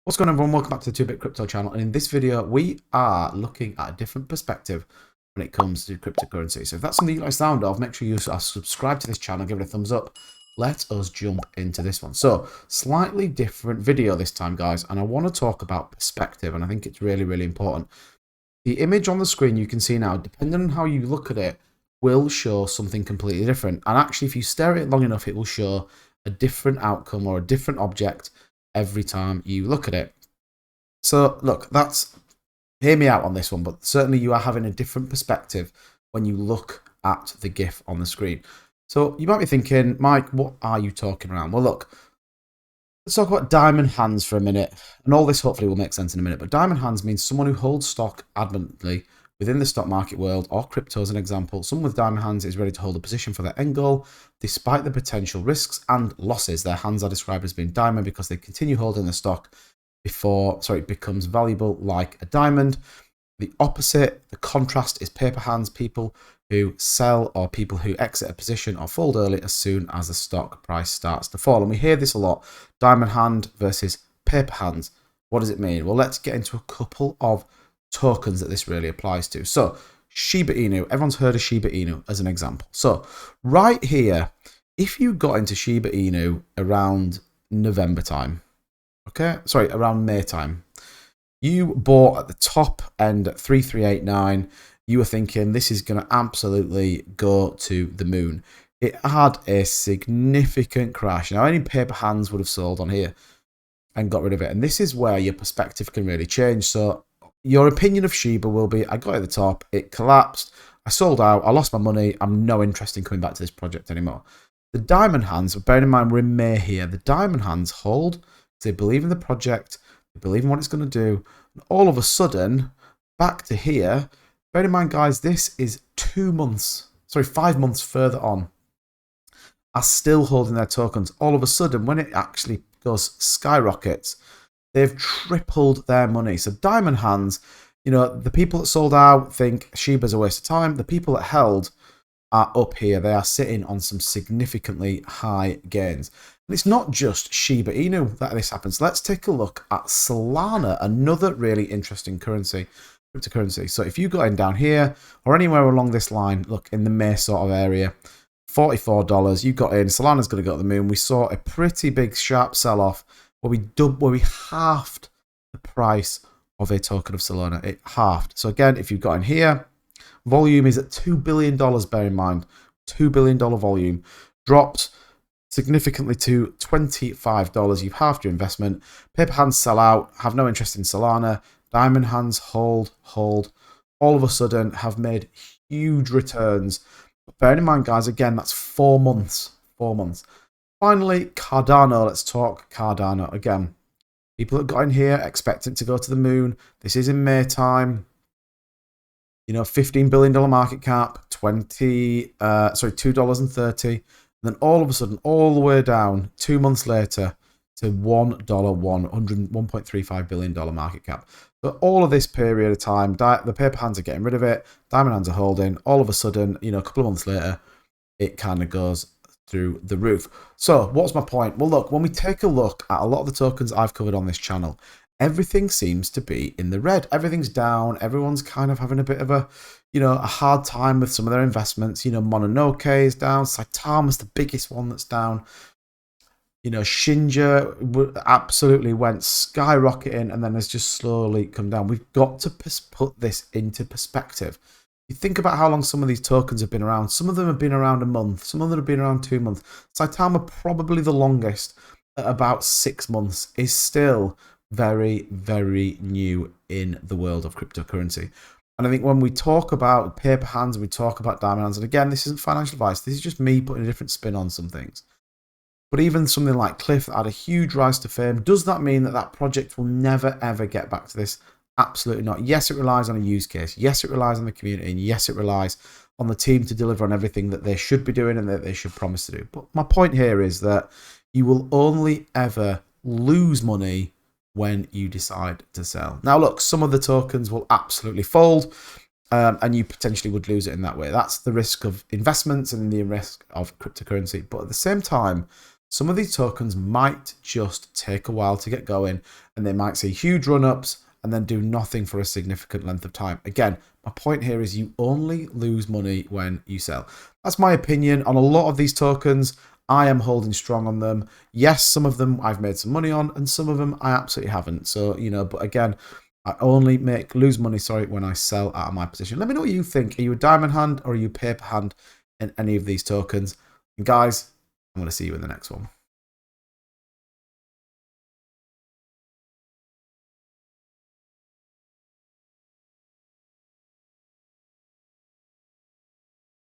What's going on, everyone? Welcome back to the 2-Bit Crypto channel, and in this video we are looking at a different perspective when it comes to cryptocurrency. So if that's something you like the sound of, make sure you are subscribed to this channel, give it a thumbs up. Let us jump into this one. So slightly different video this time, guys, and I want to talk about perspective, and I think it's really, really important. The image on the screen you can see now, depending on how you look at it, will show something completely different. And actually, if you stare at it long enough, it will show a different outcome or a different object every time you look at it. So look, hear me out on this one, but certainly you are having a different perspective when you look at the GIF on the screen. So you might be thinking, Mike, what are you talking around? Well, look, let's talk about diamond hands for a minute, and all this hopefully will make sense in a minute. But diamond hands means someone who holds stock adamantly within the stock market world or crypto as an example. Someone with diamond hands is ready to hold a position for their end goal despite the potential risks and losses. Their hands are described as being diamond because they continue holding the stock before it becomes valuable like a diamond. The opposite, the contrast, is paper hands, people who sell or people who exit a position or fold early as soon as the stock price starts to fall. And we hear this a lot, diamond hand versus paper hands. What does it mean? Well, let's get into a couple of tokens that this really applies to. So Shiba Inu, everyone's heard of Shiba Inu as an example. So right here, if you got into Shiba Inu around November time, around May time, you bought at the top end at 3389. You were thinking this is going to absolutely go to the moon. It had a significant crash. Now, any paper hands would have sold on here and got rid of it. And this is where your perspective can really change. So your opinion of Shiba will be, I got at the top, it collapsed, I sold out, I lost my money, I'm no interest in coming back to this project anymore. The diamond hands, bearing in mind we're in May here, the diamond hands hold, they believe in the project, they believe in what it's going to do, and all of a sudden, back to here, bear in mind, guys, this is 5 months further on, are still holding their tokens. All of a sudden, when it actually goes skyrockets, they've tripled their money. So diamond hands, the people that sold out think Shiba's a waste of time. The people that held are up here. They are sitting on some significantly high gains. And it's not just Shiba Inu that this happens. Let's take a look at Solana, another really interesting cryptocurrency. So if you got in down here or anywhere along this line, look, in the May sort of area, $44, you got in, Solana's going to go to the moon. We saw a pretty big sharp sell-off where we halved the price of a token of Solana. It halved. So again, if you've got in here, volume is at $2 billion, bear in mind. $2 billion volume. Dropped significantly to $25. You've halved your investment. Paper hands sell out, have no interest in Solana. Diamond hands hold. All of a sudden have made huge returns. But bear in mind, guys, again, that's 4 months. 4 months. Finally, Cardano. Let's talk Cardano again. People that got in here expecting to go to the moon. This is in May time. $15 billion market cap, $2.30. And then all of a sudden, all the way down, 2 months later, to $1.35 billion market cap. So all of this period of time, the paper hands are getting rid of it. Diamond hands are holding. All of a sudden, a couple of months later, it kind of goes through the roof. So what's my point? Well, look, when we take a look at a lot of the tokens I've covered on this channel, everything seems to be in the red. Everything's down. Everyone's kind of having a bit of a hard time with some of their investments. Mononoke is down. Saitama's the biggest one that's down. Shinja absolutely went skyrocketing and then has just slowly come down. We've got to put this into perspective. You think about how long some of these tokens have been around. Some of them have been around a month. Some of them have been around 2 months. Saitama, probably the longest, at about 6 months, is still very, very new in the world of cryptocurrency. And I think when we talk about paper hands, we talk about diamond hands, and again, this isn't financial advice. This is just me putting a different spin on some things. But even something like Cliff that had a huge rise to fame, does that mean that that project will never, ever get back to this? Absolutely not. Yes, it relies on a use case. Yes, it relies on the community. And yes, it relies on the team to deliver on everything that they should be doing and that they should promise to do. But my point here is that you will only ever lose money when you decide to sell. Now, look, some of the tokens will absolutely fold and you potentially would lose it in that way. That's the risk of investments and the risk of cryptocurrency. But at the same time, some of these tokens might just take a while to get going, and they might see huge run-ups and then do nothing for a significant length of time. Again, my point here is you only lose money when you sell. That's my opinion on a lot of these tokens. I am holding strong on them. Yes, some of them I've made some money on, and some of them I absolutely haven't. So, you know, but again, I only lose money, when I sell out of my position. Let me know what you think. Are you a diamond hand or are you a paper hand in any of these tokens? And guys, I'm going to see you in the next one.